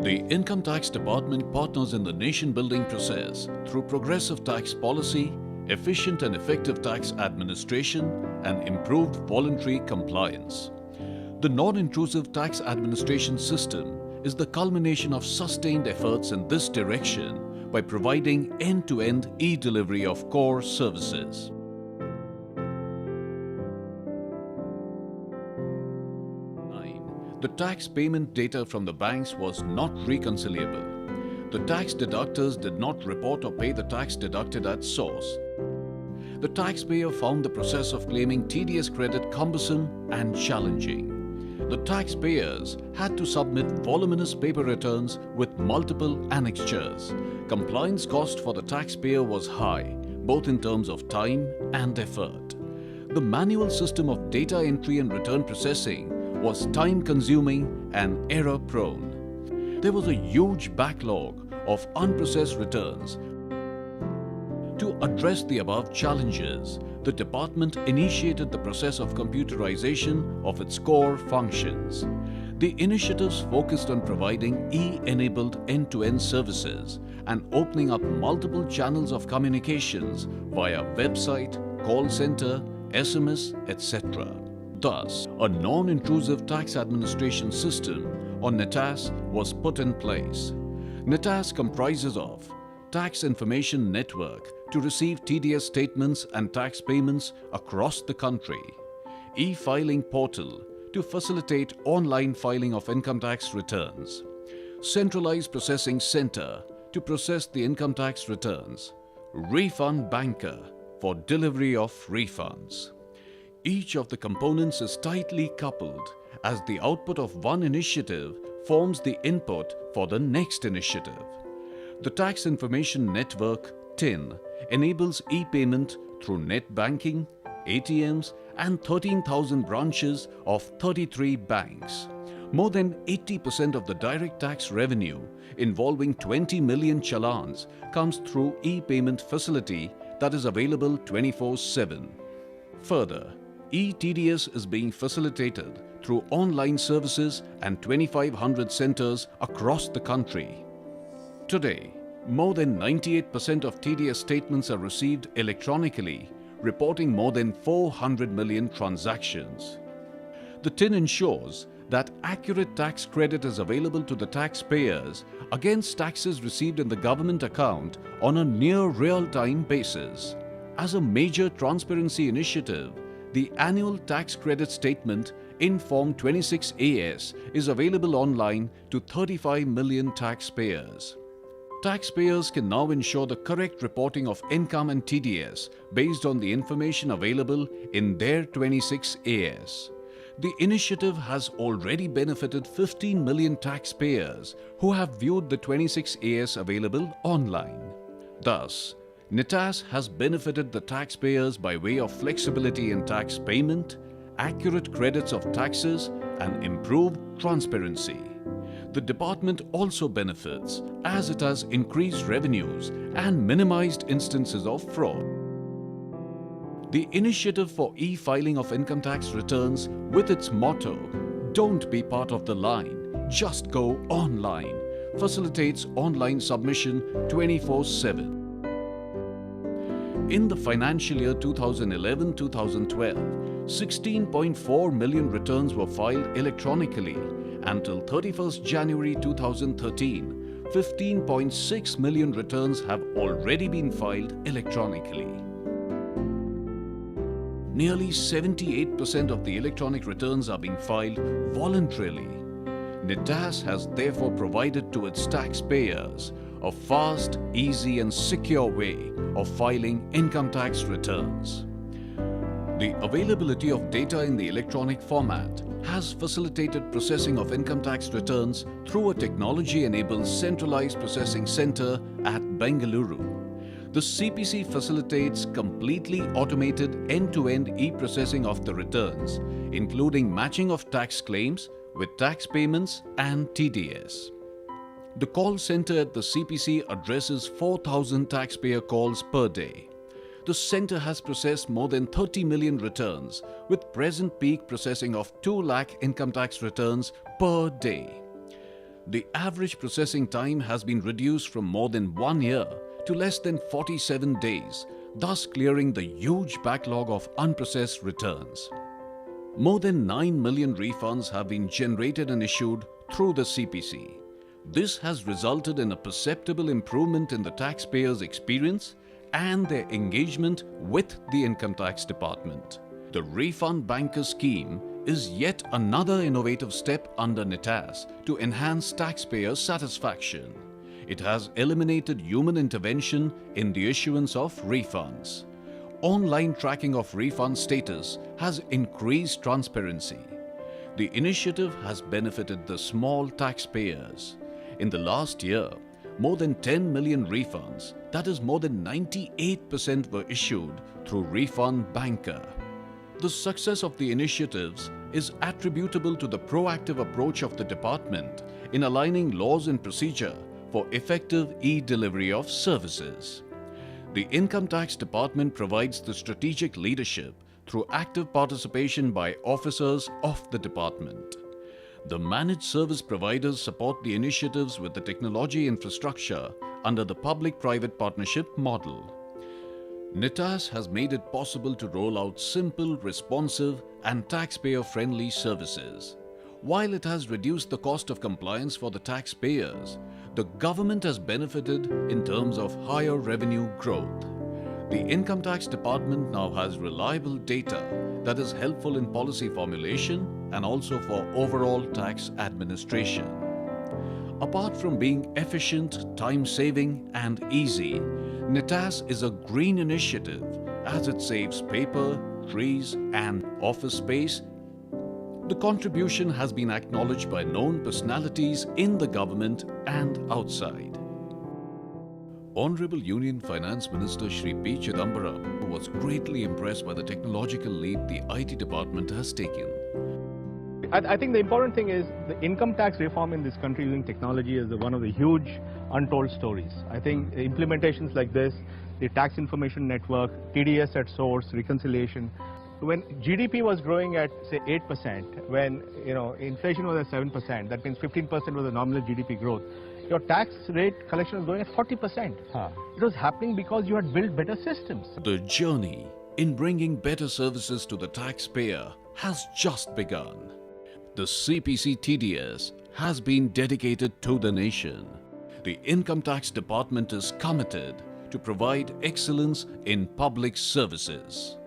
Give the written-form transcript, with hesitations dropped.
The Income Tax Department partners in the nation-building process through progressive tax policy, efficient and effective tax administration, and improved voluntary compliance. The non-intrusive tax administration system is the culmination of sustained efforts in this direction by providing end-to-end e-delivery of core services. The tax payment data from the banks was not reconcilable. The tax deductors did not report or pay the tax deducted at source. The taxpayer found the process of claiming TDS credit cumbersome and challenging. The taxpayers had to submit voluminous paper returns with multiple annexures. Compliance cost for the taxpayer was high, both in terms of time and effort. The manual system of data entry and return processing was time-consuming and error-prone. There was a huge backlog of unprocessed returns. To address the above challenges, the department initiated the process of computerization of its core functions. The initiatives focused on providing e-enabled end-to-end services and opening up multiple channels of communications via website, call center, SMS, etc. Thus, a non-intrusive tax administration system, or NITAS, was put in place. NITAS comprises of Tax Information Network to receive TDS statements and tax payments across the country, e-filing portal to facilitate online filing of income tax returns, Centralized Processing Center to process the income tax returns, Refund Banker for delivery of refunds. Each of the components is tightly coupled as the output of one initiative forms the input for the next initiative. The Tax Information Network (TIN) enables e-payment through net banking, ATMs and 13,000 branches of 33 banks. More than 80% of the direct tax revenue involving 20 million challans comes through e-payment facility that is available 24/7. Further, e-TDS is being facilitated through online services and 2,500 centers across the country. Today, more than 98% of TDS statements are received electronically, reporting more than 400 million transactions. The TIN ensures that accurate tax credit is available to the taxpayers against taxes received in the government account on a near real-time basis. As a major transparency initiative, the annual tax credit statement in Form 26AS is available online to 35 million taxpayers. Taxpayers can now ensure the correct reporting of income and TDS based on the information available in their 26AS. The initiative has already benefited 15 million taxpayers who have viewed the 26AS available online. Thus, NITAS has benefited the taxpayers by way of flexibility in tax payment, accurate credits of taxes, and improved transparency. The department also benefits as it has increased revenues and minimized instances of fraud. The initiative for e-filing of income tax returns with its motto, "Don't be part of the line, just go online," facilitates online submission 24/7. In the financial year 2011-2012, 16.4 million returns were filed electronically. Until 31st January 2013, 15.6 million returns have already been filed electronically. Nearly 78% of the electronic returns are being filed voluntarily. NITAS has therefore provided to its taxpayers a fast, easy and secure way of filing income tax returns. The availability of data in the electronic format has facilitated processing of income tax returns through a technology-enabled centralized processing center at Bengaluru. The CPC facilitates completely automated end-to-end e-processing of the returns, including matching of tax claims with tax payments and TDS. The call center at the CPC addresses 4,000 taxpayer calls per day. The center has processed more than 30 million returns with present peak processing of 2 lakh income tax returns per day. The average processing time has been reduced from more than 1 year to less than 47 days, thus clearing the huge backlog of unprocessed returns. More than 9 million refunds have been generated and issued through the CPC. This has resulted in a perceptible improvement in the taxpayers' experience and their engagement with the Income Tax Department. The Refund Banker scheme is yet another innovative step under NITAS to enhance taxpayer satisfaction. It has eliminated human intervention in the issuance of refunds. Online tracking of refund status has increased transparency. The initiative has benefited the small taxpayers. In the last year, more than 10 million refunds, that is more than 98%, were issued through Refund Banker. The success of the initiatives is attributable to the proactive approach of the department in aligning laws and procedure for effective e-delivery of services. The Income Tax Department provides the strategic leadership through active participation by officers of the department. The managed service providers support the initiatives with the technology infrastructure under the public-private partnership model. NITAS has made it possible to roll out simple, responsive and taxpayer-friendly services. While it has reduced the cost of compliance for the taxpayers, the government has benefited in terms of higher revenue growth. The Income Tax Department now has reliable data that is helpful in policy formulation and also for overall tax administration. Apart from being efficient, time-saving and easy, NITAS is a green initiative as it saves paper, trees and office space. The contribution has been acknowledged by known personalities in the government and outside. Honorable Union Finance Minister Shri P. Chidambaram was greatly impressed by the technological leap the IT department has taken. I think the important thing is the income tax reform in this country using technology is one of the huge untold stories. I think implementations like this, the tax information network, TDS at source, reconciliation. When GDP was growing at say 8%, when inflation was at 7%, that means 15% was the nominal GDP growth. Your tax rate collection was going at 40%. It was happening because you had built better systems. The journey in bringing better services to the taxpayer has just begun. The CPC TDS has been dedicated to the nation. The Income Tax Department is committed to provide excellence in public services.